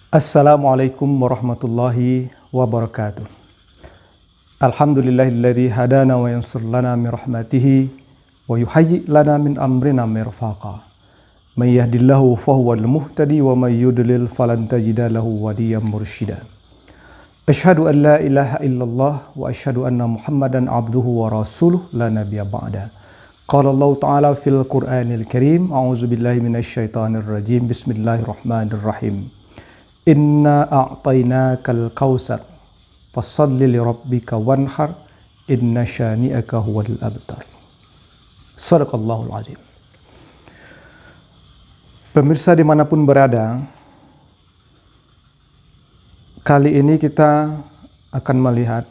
Assalamualaikum warahmatullahi wabarakatuh. Alhamdulillahilladzi hadana wa yansur lana min rahmatihi wa yuhayyi lana min amrina mirfaqa. May yahdihillahu fahuwal muhtadi wa may yudlil falan tajida lahu waliyan mursyida. Asyhadu an la ilaha illallah wa asyhadu anna Muhammadan abduhu wa rasuluh la nabiyya ba'da. Qala Allah Ta'ala fil Qur'anil Karim, a'udzu billahi minasyaitonir rajim. Bismillahirrahmanirrahim. Inna a'tainakal kausar fassalli li rabbika wanhar inna syani'aka huwal abtar. Shadaqallahul azim. Pemirsa dimanapun berada, kali ini kita akan melihat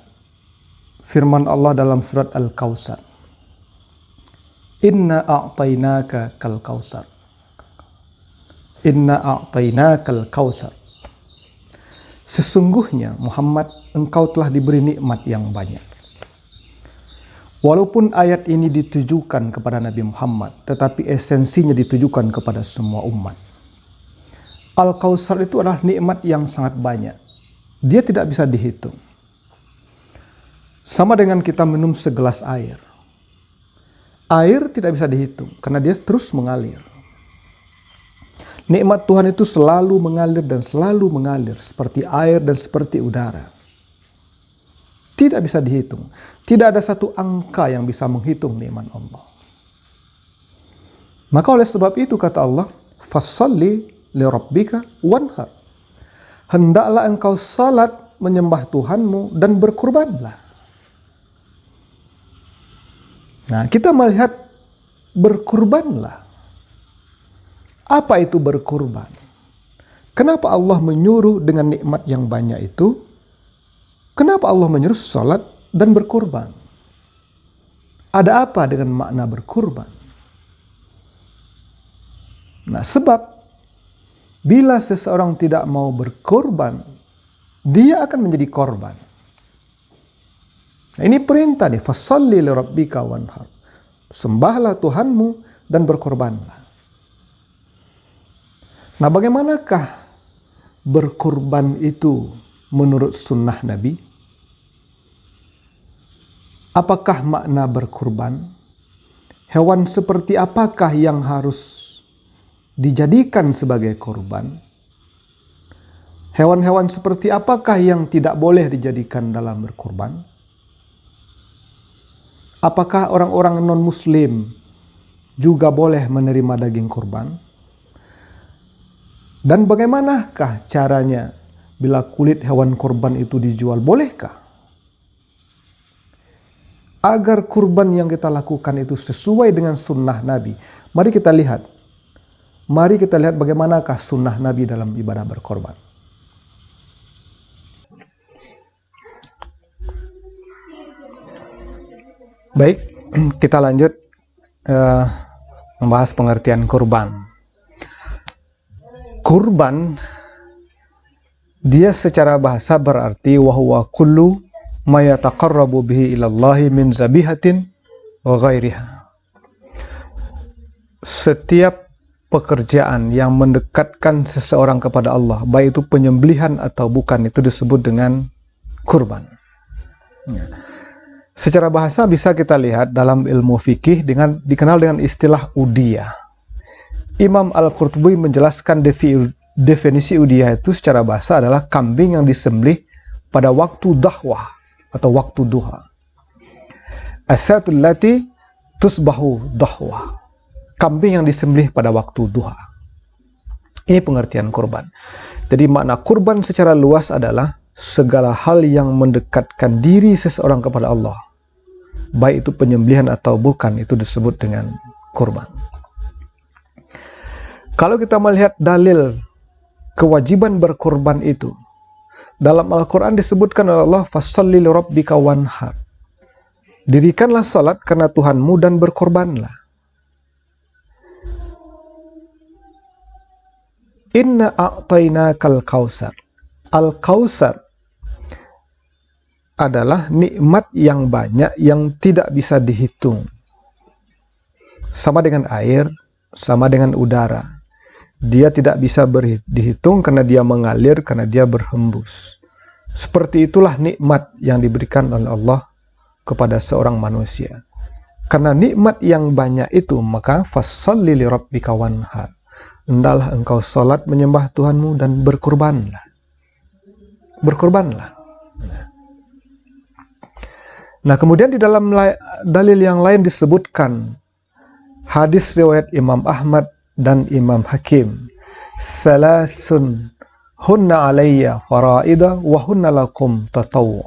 firman Allah dalam surat Al-Kausar. Inna a'tainaka kal kausar. Inna a'tainakal kausar. Sesungguhnya Muhammad, engkau telah diberi nikmat yang banyak. Walaupun ayat ini ditujukan kepada Nabi Muhammad, tetapi esensinya ditujukan kepada semua umat. Al-Kausar itu adalah nikmat yang sangat banyak. Dia tidak bisa dihitung. Sama dengan kita minum segelas air. Air tidak bisa dihitung karena dia terus mengalir. Nikmat Tuhan itu selalu mengalir dan selalu mengalir seperti air dan seperti udara. Tidak bisa dihitung. Tidak ada satu angka yang bisa menghitung nikmat Allah. Maka oleh sebab itu kata Allah, fassalli li rabbika wanhar. Hendaklah engkau salat menyembah Tuhanmu dan berkurbanlah. Nah, kita melihat berkurbanlah. Apa itu berkurban? Kenapa Allah menyuruh dengan nikmat yang banyak itu? Kenapa Allah menyuruh salat dan berkurban? Ada apa dengan makna berkurban? Nah, sebab bila seseorang tidak mau berkurban, dia akan menjadi korban. Nah, ini perintah nih, fassalli li rabbika wanhar. Sembahlah Tuhanmu dan berkorbanlah. Nah, bagaimanakah berkurban itu menurut sunnah Nabi? Apakah makna berkurban? Hewan seperti apakah yang harus dijadikan sebagai korban? Hewan-hewan seperti apakah yang tidak boleh dijadikan dalam berkurban? Apakah orang-orang non-muslim juga boleh menerima daging kurban? Dan bagaimanakah caranya bila kulit hewan kurban itu dijual? Bolehkah? Agar kurban yang kita lakukan itu sesuai dengan sunnah Nabi, mari kita lihat. Mari kita lihat bagaimanakah sunnah Nabi dalam ibadah berkorban. Baik, kita lanjut membahas pengertian kurban. Kurban, dia secara bahasa berarti wahuwa kullu ma yataqarrabu bihi ilallahi min zabihatin wa ghairiha. Setiap pekerjaan yang mendekatkan seseorang kepada Allah, baik itu penyembelihan atau bukan, itu disebut dengan kurban. Ya. Secara bahasa bisa kita lihat dalam ilmu fikih dikenal dengan istilah udiyah. Imam Al-Qurtubi menjelaskan definisi udiyah itu secara bahasa adalah kambing yang disembelih pada waktu dahwah atau waktu duha. As-satul lati tusbahu dahwah. Kambing yang disembelih pada waktu duha. Ini pengertian kurban. Jadi makna kurban secara luas adalah segala hal yang mendekatkan diri seseorang kepada Allah. Baik itu penyembelihan atau bukan, itu disebut dengan kurban. Kalau kita melihat dalil kewajiban berkorban itu, dalam Al-Quran disebutkan oleh Allah, fassalli li rabbika wanhar. Dirikanlah salat karena Tuhanmu dan berkorbanlah. Inna a'tainakal kausar. Al-Kausar adalah nikmat yang banyak yang tidak bisa dihitung. Sama dengan air, sama dengan udara. Dia tidak bisa dihitung karena dia mengalir, karena dia berhembus. Seperti itulah nikmat yang diberikan oleh Allah kepada seorang manusia. Karena nikmat yang banyak itu, maka fasholli li rabbika wanhar. Hendaklah engkau salat menyembah Tuhanmu dan berkurbanlah. Berkurbanlah. Nah, kemudian di dalam dalil yang lain disebutkan hadis riwayat Imam Ahmad dan Imam Hakim, salasun hunna alayya faraida wa hunna lakum tatawwu.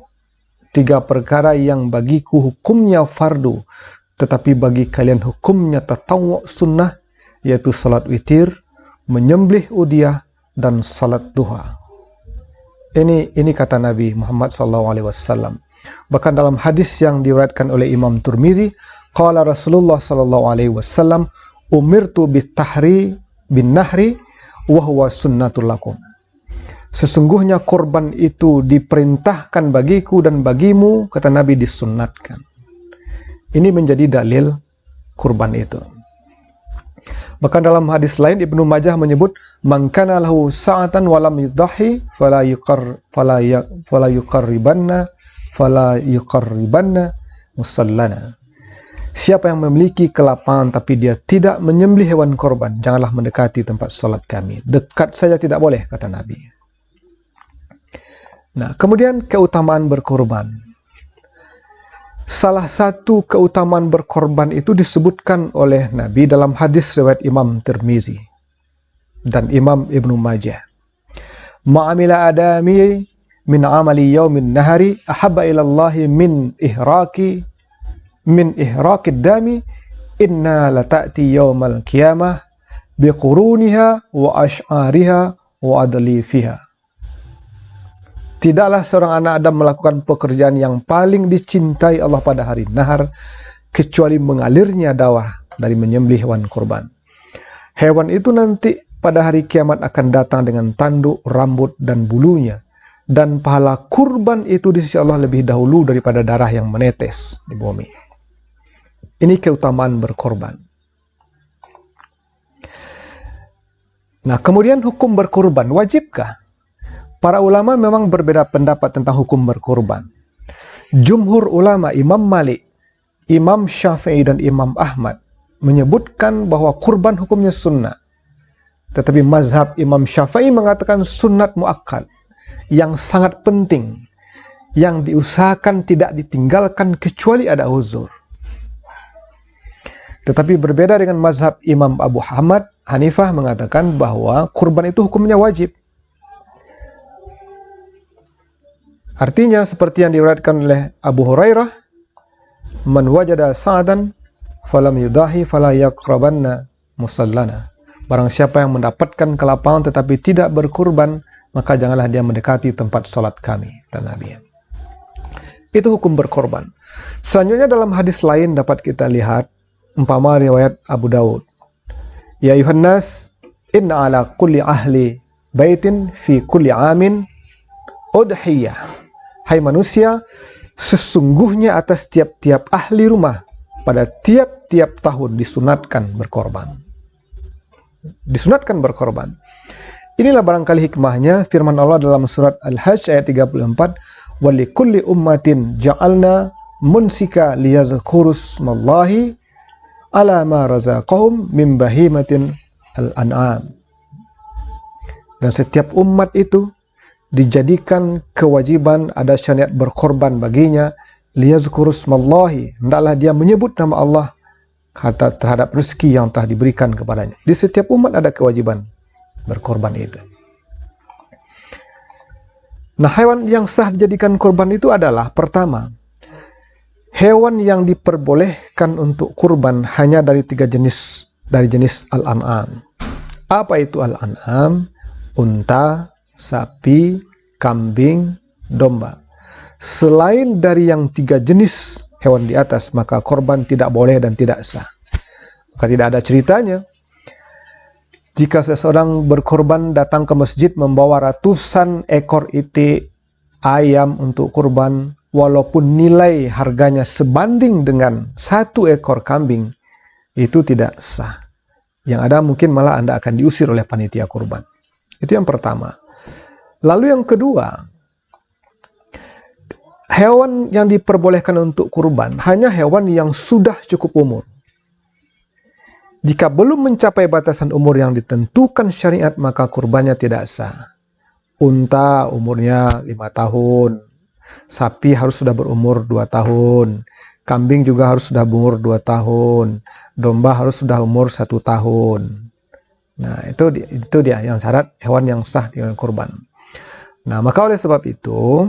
3 perkara yang bagiku hukumnya fardu, tetapi bagi kalian hukumnya tatawwu sunnah, yaitu salat witir, menyembelih udhiyah, dan salat duha. Ini kata Nabi Muhammad SAW. Bahkan dalam hadis yang diriwayatkan oleh Imam Tirmizi, qala Rasulullah SAW, umirtu bitahri bin nahri wa huwa sunnatul lakum. Sesungguhnya korban itu diperintahkan bagiku dan bagimu, kata Nabi, disunnatkan. Ini menjadi dalil kurban itu. Bahkan dalam hadis lain Ibnu Majah menyebut, man kana lahu sa'atan wa lam yudhi fala yuqarribanna musallana. Siapa yang memiliki kelapangan tapi dia tidak menyembelih hewan korban, janganlah mendekati tempat salat kami. Dekat saja tidak boleh, kata Nabi. Nah, kemudian keutamaan berkorban. Salah satu keutamaan berkorban itu disebutkan oleh Nabi dalam hadis riwayat Imam Tirmizi dan Imam Ibnu Majah. Ma'amila adami min amali yaumin nahari ahabba ilallahi min ihraqid dami inna lata'ti yaumal qiyamah biquruniha wa ash'ariha wa adlifiha. Tidaklah seorang anak Adam melakukan pekerjaan yang paling dicintai Allah pada hari nahar, kecuali mengalirnya darah dari menyembelih hewan kurban. Hewan itu nanti pada hari kiamat akan datang dengan tanduk, rambut, dan bulunya. Dan pahala kurban itu di sisi Allah lebih dahulu daripada darah yang menetes di bumi. Ini keutamaan berkorban. Nah, kemudian hukum berkorban, wajibkah? Para ulama memang berbeda pendapat tentang hukum berkorban. Jumhur ulama, Imam Malik, Imam Syafi'i, dan Imam Ahmad menyebutkan bahwa kurban hukumnya sunnah. Tetapi mazhab Imam Syafi'i mengatakan sunnat muakkad, yang sangat penting, yang diusahakan tidak ditinggalkan kecuali ada uzur. Tetapi berbeda dengan mazhab Imam Abu Hanifah mengatakan bahwa kurban itu hukumnya wajib. Artinya seperti yang diriwayatkan oleh Abu Hurairah, man wajada sa'dan falam yudahi fala yaqrabanna musallana. Barang siapa yang mendapatkan kelapangan tetapi tidak berkurban, maka janganlah dia mendekati tempat salat kami, kata Nabi. Itu hukum berkorban. Selanjutnya dalam hadis lain dapat kita lihat, umpama riwayat Abu Daud. Ya ayuhan nas, inna ala kulli ahli baitin fi kulli amin udhiyah. Hai manusia, sesungguhnya atas tiap-tiap ahli rumah pada tiap-tiap tahun disunatkan berkorban. Disunatkan berkorban. Inilah barangkali hikmahnya firman Allah dalam surat Al-Hajj ayat 34, wa likulli ummatin ja'alna munsika liyadhkurusmallahi ala ma razaqahum min bahimatin al-an'am. Dan setiap umat itu dijadikan kewajiban, ada syariat berkorban baginya, liyazkurusmallahi, hendaklah dia menyebut nama Allah kata terhadap rezeki yang telah diberikan kepadanya. Di setiap umat ada kewajiban berkorban itu. Nah, hewan yang sah dijadikan korban itu adalah, pertama, hewan yang diperbolehkan untuk kurban hanya dari 3 jenis, dari jenis al-an'am. Apa itu al-an'am? Unta, sapi, kambing, domba. Selain dari yang 3 jenis hewan di atas, maka korban tidak boleh dan tidak sah. Maka tidak ada ceritanya jika seseorang berkorban datang ke masjid membawa ratusan ekor itik ayam untuk kurban, walaupun nilai harganya sebanding dengan 1 ekor kambing, itu tidak sah. Yang ada mungkin malah Anda akan diusir oleh panitia kurban. Itu yang pertama. Lalu yang kedua, hewan yang diperbolehkan untuk kurban hanya hewan yang sudah cukup umur. Jika belum mencapai batasan umur yang ditentukan syariat, maka kurbannya tidak sah. Unta umurnya 5 tahun, sapi harus sudah berumur 2 tahun, kambing juga harus sudah berumur 2 tahun, domba harus sudah umur 1 tahun. Nah, itu dia yang syarat hewan yang sah dengan kurban. Nah, maka oleh sebab itu,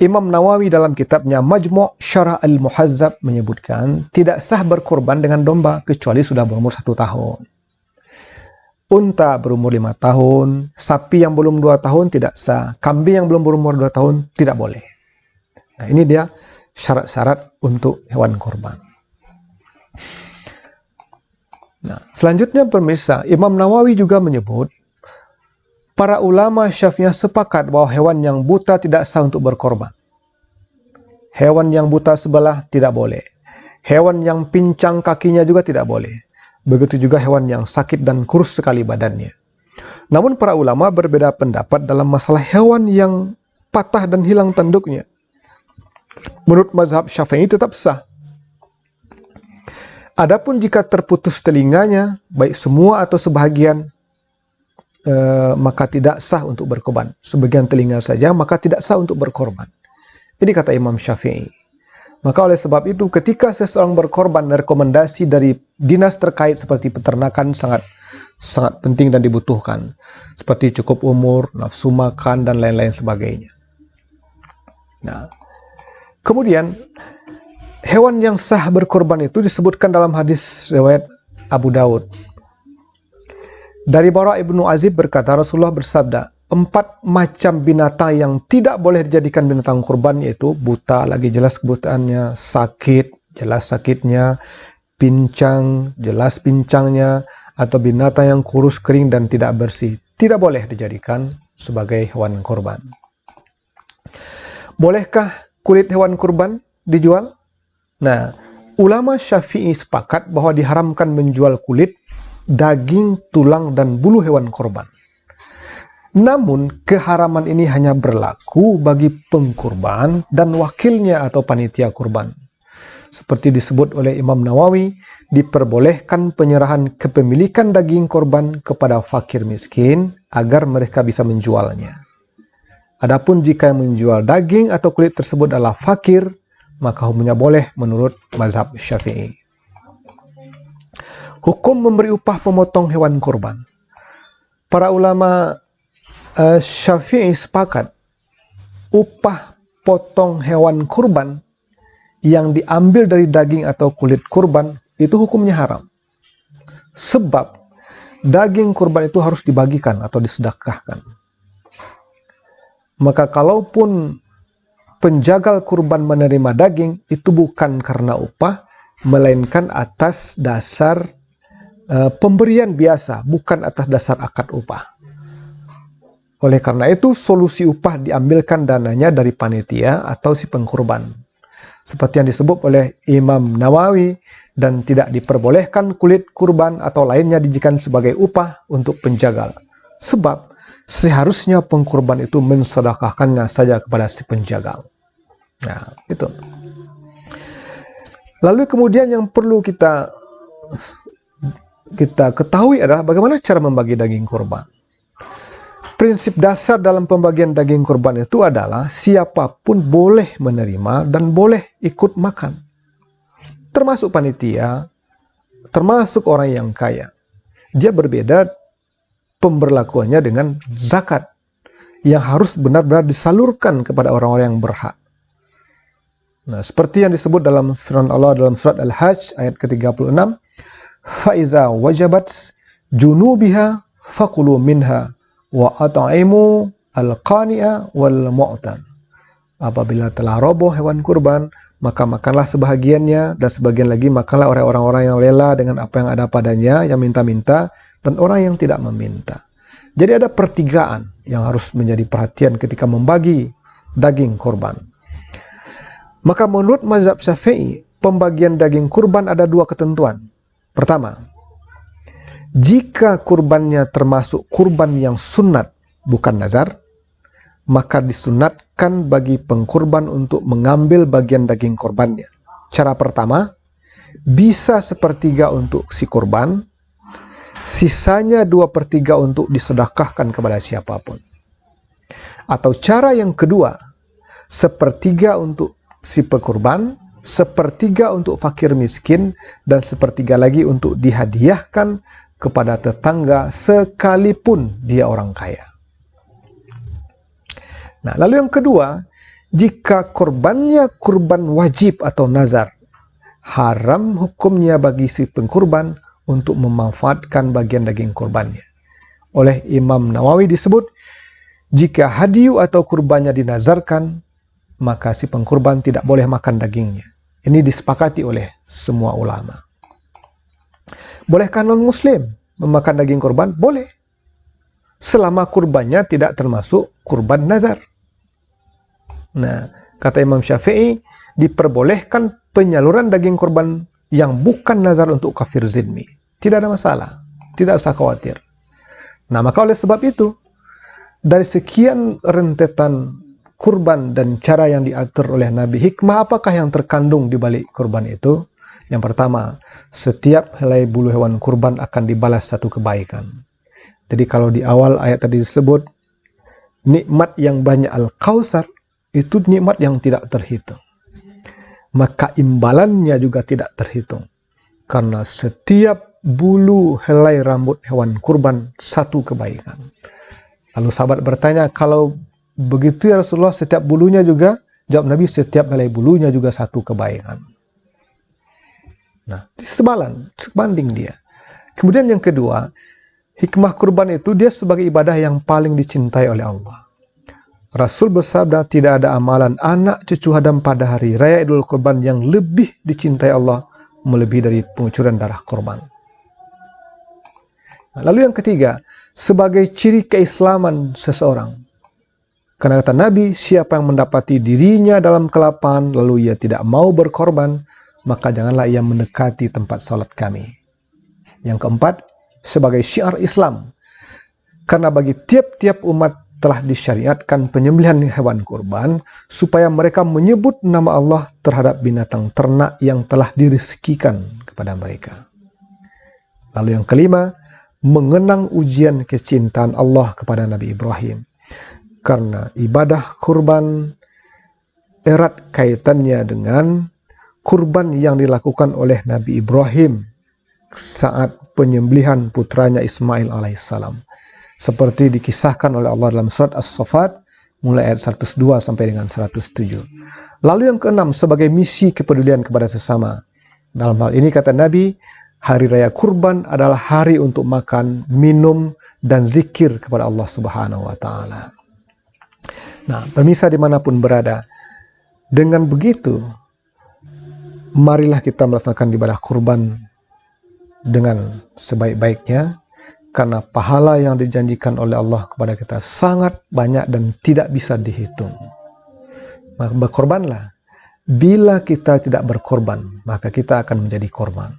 Imam Nawawi dalam kitabnya Majmu' Syarah Al-Muhazzab menyebutkan tidak sah berkorban dengan domba kecuali sudah berumur 1 tahun. Unta berumur 5 tahun, sapi yang belum 2 tahun tidak sah, kambing yang belum berumur 2 tahun tidak boleh. Nah, ini dia syarat-syarat untuk hewan korban. Nah, selanjutnya pemirsa, Imam Nawawi juga menyebut para ulama Syafi'iyah sepakat bahwa hewan yang buta tidak sah untuk berkorban. Hewan yang buta sebelah tidak boleh. Hewan yang pincang kakinya juga tidak boleh. Begitu juga hewan yang sakit dan kurus sekali badannya. Namun para ulama berbeda pendapat dalam masalah hewan yang patah dan hilang tanduknya. Menurut mazhab Syafi'i tetap sah. Adapun jika terputus telinganya, baik semua atau sebahagian, maka tidak sah untuk berkorban. Sebagian telinga saja, maka tidak sah untuk berkorban. Ini kata Imam Syafi'i. Maka oleh sebab itu, ketika seseorang berkorban, rekomendasi dari dinas terkait seperti peternakan sangat penting dan dibutuhkan. Seperti cukup umur, nafsu makan, dan lain-lain sebagainya. Nah, kemudian, hewan yang sah berkorban itu disebutkan dalam hadis riwayat Abu Daud. Dari Bara Ibnu Azib berkata, Rasulullah bersabda, 4 macam binatang yang tidak boleh dijadikan binatang kurban, yaitu buta, lagi jelas kebutaannya, sakit, jelas sakitnya, pincang, jelas pincangnya, atau binatang yang kurus, kering, dan tidak bersih. Tidak boleh dijadikan sebagai hewan kurban. Bolehkah kulit hewan kurban dijual? Nah, ulama Syafi'i sepakat bahwa diharamkan menjual kulit, daging, tulang, dan bulu hewan korban. Namun, keharaman ini hanya berlaku bagi pengkurban dan wakilnya atau panitia kurban. Seperti disebut oleh Imam Nawawi, diperbolehkan penyerahan kepemilikan daging korban kepada fakir miskin agar mereka bisa menjualnya. Adapun jika yang menjual daging atau kulit tersebut adalah fakir, maka hukumnya boleh menurut mazhab Syafi'i. Hukum memberi upah pemotong hewan kurban. Para ulama Syafi'i sepakat upah potong hewan kurban yang diambil dari daging atau kulit kurban itu hukumnya haram. Sebab daging kurban itu harus dibagikan atau disedekahkan. Maka kalaupun penjagal kurban menerima daging, itu bukan karena upah, melainkan atas dasar pemberian biasa, bukan atas dasar akad upah. Oleh karena itu, solusi upah diambilkan dananya dari panitia atau si pengkurban. Seperti yang disebut oleh Imam Nawawi, dan tidak diperbolehkan kulit kurban atau lainnya dijadikan sebagai upah untuk penjagal. Sebab seharusnya pengkurban itu mensedekahkannya saja kepada si penjagal. Nah, itu. Lalu kemudian yang perlu kita ketahui adalah bagaimana cara membagi daging kurban. Prinsip dasar dalam pembagian daging kurban itu adalah siapapun boleh menerima dan boleh ikut makan. Termasuk panitia, termasuk orang yang kaya. Dia berbeda pemberlakuannya dengan zakat yang harus benar-benar disalurkan kepada orang-orang yang berhak. Nah, seperti yang disebut dalam firman Allah dalam surat Al-Hajj ayat ke-36, "Faiza wajabat junubiha faqulu minha wa at'imu al-qani'a wal mu'tan." Apabila telah roboh hewan kurban, maka makanlah sebahagiannya, dan sebagian lagi makanlah oleh orang-orang yang rela dengan apa yang ada padanya, yang minta-minta, dan orang yang tidak meminta. Jadi ada pertigaan yang harus menjadi perhatian ketika membagi daging kurban. Maka menurut mazhab Syafi'i, pembagian daging kurban ada 2 ketentuan. Pertama, jika kurbannya termasuk kurban yang sunat, bukan nazar, maka disunatkan bagi pengkurban untuk mengambil bagian daging kurbannya. Cara pertama, bisa 1/3 untuk si kurban, sisanya 2/3 untuk disedekahkan kepada siapapun. Atau cara yang kedua, 1/3 untuk si pekurban, 1/3 untuk fakir miskin, dan 1/3 lagi untuk dihadiahkan kepada tetangga sekalipun dia orang kaya. Nah, lalu yang kedua, jika kurbannya kurban wajib atau nazar, haram hukumnya bagi si pengkurban untuk memanfaatkan bagian daging kurbannya. Oleh Imam Nawawi disebut, jika hadiu atau kurbannya dinazarkan, maka si pengkurban tidak boleh makan dagingnya. Ini disepakati oleh semua ulama. Bolehkah non-muslim memakan daging kurban? Boleh. Selama kurbannya tidak termasuk kurban nazar. Nah, kata Imam Syafi'i, diperbolehkan penyaluran daging kurban yang bukan nazar untuk kafir zimmi. Tidak ada masalah. Tidak usah khawatir. Nah, maka oleh sebab itu, dari sekian rentetan kurban dan cara yang diatur oleh Nabi, hikmah apakah yang terkandung di balik kurban itu? Yang pertama, setiap helai bulu hewan kurban akan dibalas satu kebaikan. Jadi kalau di awal ayat tadi disebut, nikmat yang banyak Al-Kautsar, itu nikmat yang tidak terhitung. Maka imbalannya juga tidak terhitung. Karena setiap bulu helai rambut hewan kurban satu kebaikan. Lalu sahabat bertanya, kalau begitu ya Rasulullah, setiap bulunya juga? Jawab Nabi, setiap helai bulunya juga satu kebaikan. Nah, sebanding dia. Kemudian yang kedua, hikmah kurban itu dia sebagai ibadah yang paling dicintai oleh Allah. Rasul bersabda, tidak ada amalan anak cucu Adam pada hari raya Idul Kurban yang lebih dicintai Allah melebihi dari pengucuran darah kurban. Nah, lalu yang ketiga, sebagai ciri keislaman seseorang. Karena kata Nabi, siapa yang mendapati dirinya dalam kelaparan lalu ia tidak mau berkorban, maka janganlah ia mendekati tempat salat kami. Yang keempat, sebagai syiar Islam. Karena bagi tiap-tiap umat telah disyariatkan penyembelihan hewan kurban supaya mereka menyebut nama Allah terhadap binatang ternak yang telah direzekikan kepada mereka. Lalu yang kelima, mengenang ujian kecintaan Allah kepada Nabi Ibrahim. Karena ibadah kurban erat kaitannya dengan kurban yang dilakukan oleh Nabi Ibrahim saat penyembelihan putranya Ismail alaihissalam. Seperti dikisahkan oleh Allah dalam surat As-Saffat mulai ayat 102 sampai dengan 107. Lalu yang keenam, sebagai misi kepedulian kepada sesama. Dalam hal ini kata Nabi, hari raya kurban adalah hari untuk makan, minum, dan zikir kepada Allah Subhanahu wa Ta'ala. Nah, pemirsa dimanapun berada, dengan begitu, marilah kita melaksanakan ibadah kurban dengan sebaik-baiknya, karena pahala yang dijanjikan oleh Allah kepada kita sangat banyak dan tidak bisa dihitung. Maka berkorbanlah. Bila kita tidak berkorban, maka kita akan menjadi korban.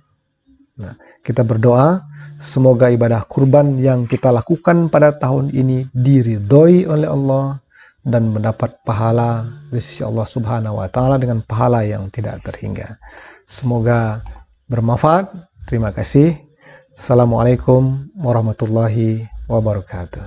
Nah, kita berdoa, semoga ibadah kurban yang kita lakukan pada tahun ini diridhoi oleh Allah, dan mendapat pahala dari sisi Allah Subhanahu wa Ta'ala dengan pahala yang tidak terhingga. Semoga bermanfaat. Terima kasih. Assalamualaikum warahmatullahi wabarakatuh.